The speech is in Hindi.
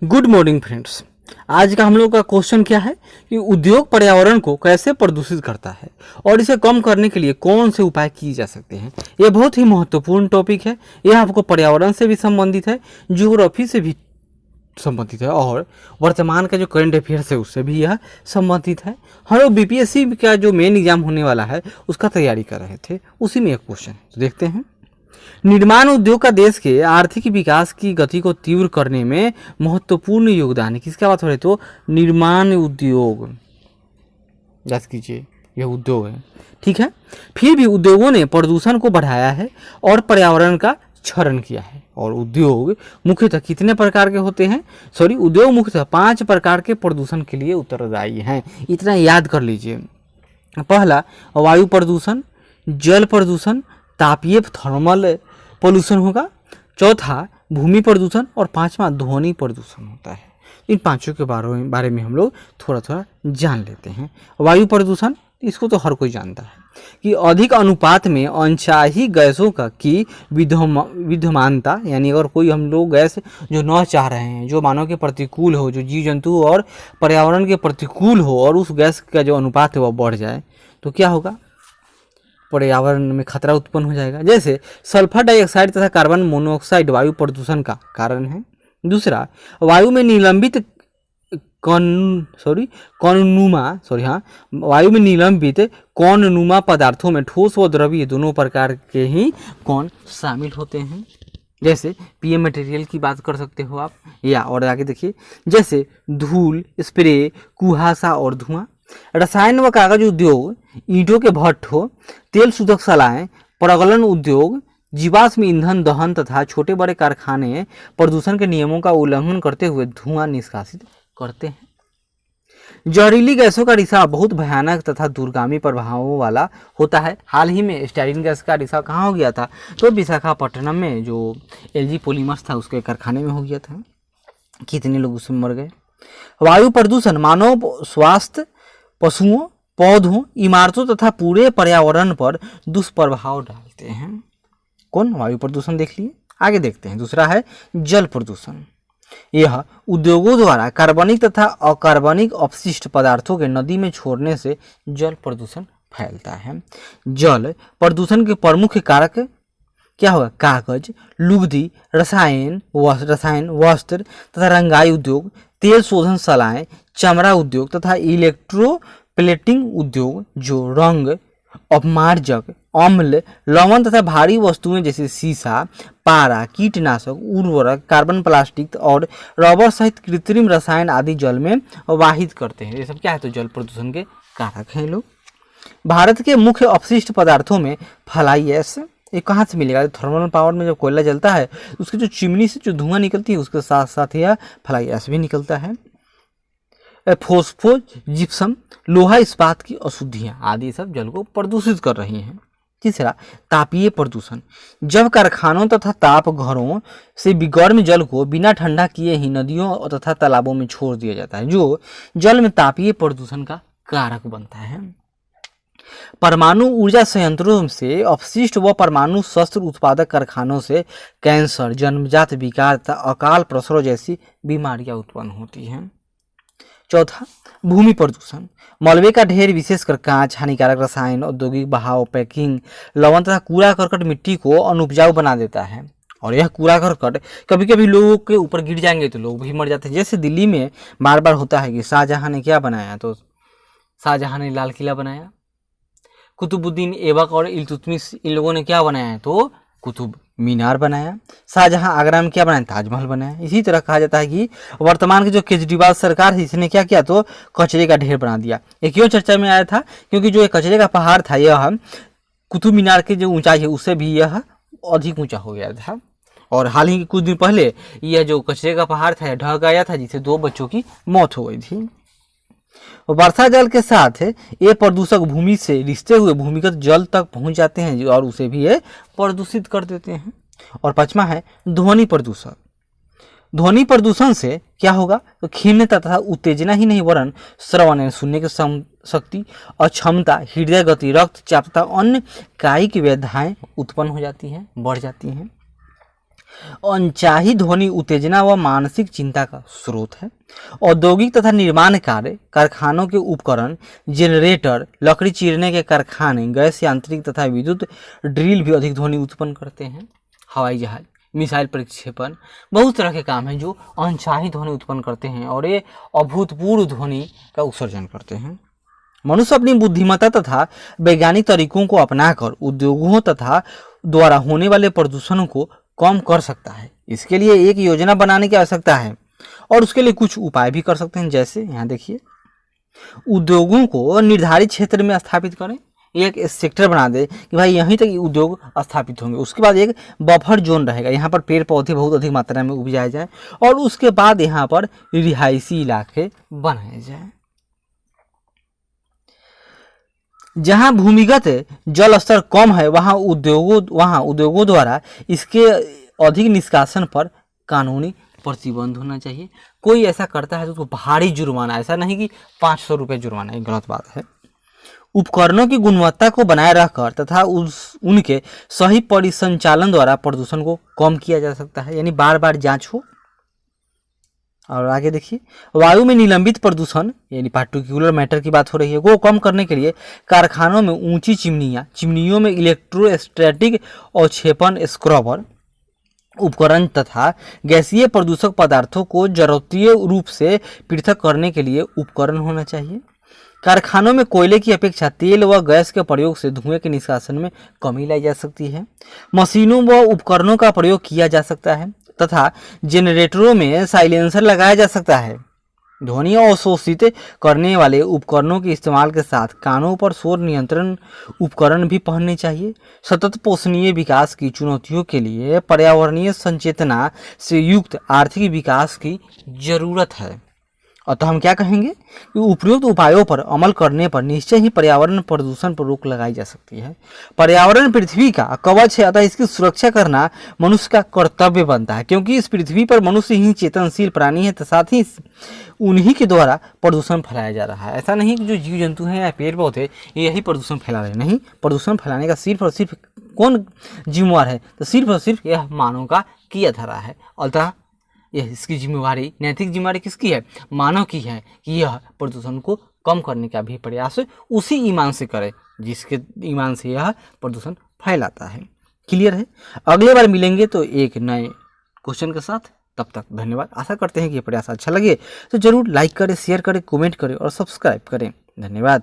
Good morning friends. आज का हम लोग का क्वेश्चन क्या है कि उद्योग पर्यावरण को कैसे प्रदूषित करता है और इसे कम करने के लिए कौन से उपाय किए जा सकते हैं। यह बहुत ही महत्वपूर्ण टॉपिक है। यह आपको पर्यावरण से भी संबंधित है, ज्योग्राफी से भी संबंधित है और वर्तमान का जो करंट अफेयर्स है उससे भी यह संबंधित है। हम लोग बीपीएससी का जो मेन एग्जाम होने वाला है उसका तैयारी कर रहे थे, उसी में एक क्वेश्चन है, तो देखते हैं। निर्माण उद्योग का देश के आर्थिक विकास की गति को तीव्र करने में महत्वपूर्ण योगदान है। किसका बात हो रही है? तो निर्माण उद्योग, याद कीजिए यह उद्योग है, ठीक है। फिर भी उद्योगों ने प्रदूषण को बढ़ाया है और पर्यावरण का क्षरण किया है। और उद्योग मुख्यतः कितने प्रकार के होते हैं? उद्योग मुख्यतः 5 प्रकार के प्रदूषण के लिए उत्तरदायी हैं। इतना याद कर लीजिए। पहला वायु प्रदूषण, जल प्रदूषण, तापीय थर्मल पोल्यूशन होगा। चौथा भूमि प्रदूषण और पांचवा ध्वनि प्रदूषण होता है। इन पांचों के बारे में हम लोग थोड़ा थोड़ा जान लेते हैं। वायु प्रदूषण, इसको तो हर कोई जानता है कि अधिक अनुपात में अनचाही गैसों का की विद्यमानता, यानी अगर कोई हम लोग गैस जो न चाह रहे हैं, जो मानव के प्रतिकूल हो, जो जीव जंतु और पर्यावरण के प्रतिकूल हो, और उस गैस का जो अनुपात है वह बढ़ जाए तो क्या होगा? पर्यावरण में खतरा उत्पन्न हो जाएगा। जैसे सल्फर डाइऑक्साइड तथा कार्बन मोनोऑक्साइड वायु प्रदूषण का कारण है। दूसरा, वायु में निलंबित कौननुमा पदार्थों में ठोस व द्रवीय दोनों प्रकार के ही कौन शामिल होते हैं। जैसे पीएम मटेरियल की बात कर सकते हो आप, या और आगे देखिए, जैसे धूल, स्प्रे, कुहासा और धुआं। रसायन व कागज उद्योग, ईंटों के भट्ठों, तेल शोधक शालाएं, प्रगलन उद्योग, जीवाश्म ईंधन दहन तथा छोटे बड़े कारखाने प्रदूषण के नियमों का उल्लंघन करते हुए धुआं निष्कासित करते हैं। जहरीली गैसों का रिसाव बहुत भयानक तथा दूरगामी प्रभावों वाला होता है। हाल ही में स्टायरीन गैस का रिसाव कहाँ हो गया था? तो विशाखापट्टनम में जो एलजी पॉलीमर्स था उसके कारखाने में हो गया था। कितने लोग उसमें मर गए। वायु प्रदूषण मानव स्वास्थ्य, पशुओं, पौधों, इमारतों तथा पूरे पर्यावरण पर दुष्प्रभाव डालते हैं। कौन? वायु प्रदूषण देख लिए। आगे देखते हैं। दूसरा है जल प्रदूषण। यह उद्योगों द्वारा कार्बनिक तथा अकार्बनिक अपशिष्ट पदार्थों के नदी में छोड़ने से जल प्रदूषण फैलता है। जल प्रदूषण के प्रमुख कारक क्या होगा? कागज, लुगदी, रसायन, वस्त्र तथा रंगाई उद्योग, तेल शोधन शालाएं, चमड़ा उद्योग तथा इलेक्ट्रोप्लेटिंग उद्योग जो रंग, अपमार्जक, अम्ल, लवण तथा भारी वस्तुएं जैसे शीशा, पारा, कीटनाशक, उर्वरक, कार्बन, प्लास्टिक और रबर सहित कृत्रिम रसायन आदि जल में वाहित करते हैं। ये सब क्या है? तो जल प्रदूषण के कारक हैं लोग। भारत के मुख्य अपशिष्ट पदार्थों में फ्लाई ऐश, ये कहाँ से मिलेगा? थर्मल पावर में जब कोयला जलता है उसकी जो चिमनी से जो धुआं निकलती है उसके साथ साथ यह फ्लाई ऐश भी निकलता है। फोस्फो, जिप्सम, लोहा इस्पात की अशुद्धियां आदि सब जल को प्रदूषित कर रही हैं। तीसरा, तापीय प्रदूषण। जब कारखानों तथा ताप घरों से गर्म जल को बिना ठंडा किए ही नदियों तथा तालाबों में छोड़ दिया जाता है, जो जल में तापीय प्रदूषण का कारक बनता है। परमाणु ऊर्जा संयंत्रों से अपशिष्ट व परमाणु शस्त्र उत्पादक कारखानों से कैंसर, जन्मजात विकार तथा अकाल प्रसव जैसी बीमारियां उत्पन्न होती हैं। चौथा, भूमि प्रदूषण। मलबे का ढेर, विशेषकर कांच, हानिकारक रसायन, औद्योगिक बहाव, पैकिंग, लवण तथा कूड़ा करकट मिट्टी को अनुपजाऊ बना देता है। और यह कूड़ा करकट कभी कभी लोगों के ऊपर गिर जाएंगे तो लोग भी मर जाते हैं। जैसे दिल्ली में बार बार होता है कि शाहजहां ने क्या बनाया? तो शाहजहां ने लाल किला बनाया। कुतुबुद्दीन ऐबक और इल्तुतमिश इन लोगों ने क्या बनाया? तो कुतुब मीनार बनाया। शाहजहां आगरा में क्या बनाया? ताजमहल बनाया। इसी तरह कहा जाता है कि वर्तमान की जो केजरीवाल सरकार है इसने क्या किया? तो कचरे का ढेर बना दिया। ये क्यों चर्चा में आया था? क्योंकि जो कचरे का पहाड़ था यह कुतुब मीनार की जो ऊंचाई है उससे भी यह अधिक ऊंचा हो गया था। और हाल ही कुछ दिन पहले यह जो कचरे का पहाड़ था ढह गया था, जिससे 2 बच्चों की मौत हो गई थी। वर्षा जल के साथ ये प्रदूषक भूमि से रिश्ते हुए भूमिगत जल तक पहुंच जाते हैं और उसे भी ये प्रदूषित कर देते हैं। और 5वां है ध्वनि प्रदूषण। ध्वनि प्रदूषण से क्या होगा? तो खीनता तथा उत्तेजना ही नहीं वरन श्रवण, सुनने की शक्ति, अक्षमता, हृदय गति, रक्तचाप तथा अन्य कायिक व्यथाएं उत्पन्न हो जाती हैं, बढ़ जाती हैं। अनचाही ध्वनि उत्तेजना व मानसिक चिंता का स्रोत है। औद्योगिक तथा निर्माण कार्य, कारखानों के उपकरण, जनरेटर, लकड़ी चीरने के कारखाने, गैस यांत्रिक तथा विद्युत ड्रिल भी अधिक ध्वनि उत्पन्न करते हैं। हवाई जहाज, मिसाइल प्रक्षेपण, बहुत तरह के काम हैं जो अनचाही ध्वनि उत्पन्न करते हैं और ये अभूतपूर्व ध्वनि का उत्सर्जन करते हैं। मनुष्य अपनी बुद्धिमत्ता तथा वैज्ञानिक तरीकों को अपनाकर उद्योगों तथा द्वारा होने वाले प्रदूषण को कम कर सकता है। इसके लिए एक योजना बनाने की आवश्यकता है और उसके लिए कुछ उपाय भी कर सकते हैं। जैसे यहाँ देखिए, उद्योगों को निर्धारित क्षेत्र में स्थापित करें, एक सेक्टर बना दे कि भाई यहीं तक उद्योग स्थापित होंगे। उसके बाद एक बफर जोन रहेगा, यहाँ पर पेड़ पौधे बहुत अधिक मात्रा में उपजाए जाए और उसके बाद यहाँ पर रिहायशी इलाके बनाए जाए। जहाँ भूमिगत जल स्तर कम है वहाँ उद्योगों द्वारा इसके अधिक निष्कासन पर कानूनी प्रतिबंध होना चाहिए। कोई ऐसा करता है तो उसको भारी जुर्माना, ऐसा नहीं कि 500 रुपये जुर्माना, ये गलत बात है। उपकरणों की गुणवत्ता को बनाए रखकर तथा उनके सही परिसंचालन द्वारा प्रदूषण को कम किया जा सकता है, यानी बार बार जांच हो। और आगे देखिए, वायु में निलंबित प्रदूषण यानी पार्टिकुलर मैटर की बात हो रही है, वो कम करने के लिए कारखानों में ऊंची चिमनियों में इलेक्ट्रोस्टैटिक अवक्षेपण स्क्रबर उपकरण तथा गैसीय प्रदूषक पदार्थों को जरूरतीय रूप से पृथक करने के लिए उपकरण होना चाहिए। कारखानों में कोयले की अपेक्षा तेल व गैस के प्रयोग से धुएं के निष्कासन में कमी लाई जा सकती है। मशीनों व उपकरणों का प्रयोग किया जा सकता है तथा जनरेटरों में साइलेंसर लगाया जा सकता है। ध्वनि अवशोषित करने वाले उपकरणों के इस्तेमाल के साथ कानों पर शोर नियंत्रण उपकरण भी पहनने चाहिए। सतत पोषणीय विकास की चुनौतियों के लिए पर्यावरणीय संचेतना से युक्त आर्थिक विकास की जरूरत है। अतः हम क्या कहेंगे कि उपयुक्त उपायों पर अमल करने पर निश्चय ही पर्यावरण प्रदूषण पर रोक लगाई जा सकती है। पर्यावरण पृथ्वी का कवच है, अतः इसकी सुरक्षा करना मनुष्य का कर्तव्य बनता है, क्योंकि इस पृथ्वी पर मनुष्य ही चेतनशील प्राणी है, साथ ही उन्हीं के द्वारा प्रदूषण फैलाया जा रहा है। ऐसा नहीं कि जो जीव जंतु हैं या पेड़ पौधे यही प्रदूषण फैला रहे हैं, नहीं, प्रदूषण फैलाने का सिर्फ और सिर्फ कौन जिम्मेवार है, तो सिर्फ और सिर्फ यह मानव का किया धरा है। अतः यह इसकी जिम्मेवारी, नैतिक जिम्मेवारी किसकी है? मानव की है कि यह प्रदूषण को कम करने का भी प्रयास उसी ईमान से करे जिसके ईमान से यह प्रदूषण फैलाता है। क्लियर है? अगले बार मिलेंगे तो एक नए क्वेश्चन के साथ। तब तक धन्यवाद। आशा करते हैं कि यह प्रयास अच्छा लगे तो जरूर लाइक करें, शेयर करें, कमेंट करें और सब्सक्राइब करें। धन्यवाद।